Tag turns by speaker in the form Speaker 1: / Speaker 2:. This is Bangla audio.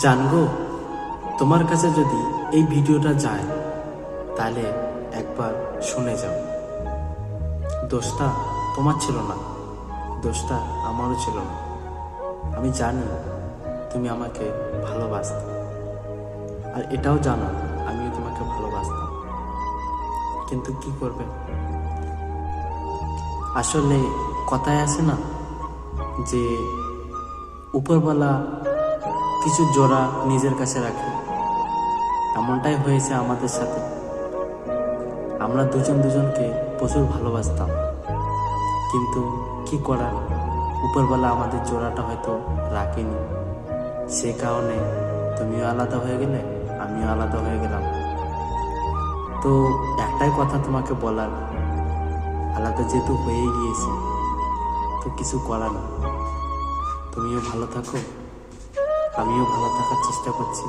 Speaker 1: জানগো, তোমার কাছে যদি এই ভিডিওটা যায় তাহলে একবার শুনে যাও। দোষটা তোমার ছিল না, দোষটা আমারও ছিল না। আমি জানি তুমি আমাকে ভালোবাসতে, আর এটাও জানো আমিও তোমাকে ভালোবাসতাম, কিন্তু কি করবে, আসলে কথায় আছে না যে উপরওয়ালা কিছু জোড়া নিজের কাছে রাখে। এমনটাই হয়েছে আমাদের সাথে। আমরা দুজন দুজনকে প্রচুর ভালোবাসতাম, কিন্তু কি করার, উপরওয়ালা আমাদের জোড়াটা হয়তো রাখেনি। সে কারণে তুমিও আলাদা হয়ে গেলে, আমিও আলাদা হয়ে গেলাম। তো একটাই কথা তোমাকে বলার, আলাদা যেহেতু হয়ে গিয়েছি তো কিছু করার না। তুমিও ভালো থাকো, আমিও ভালো থাকার চেষ্টা করছি।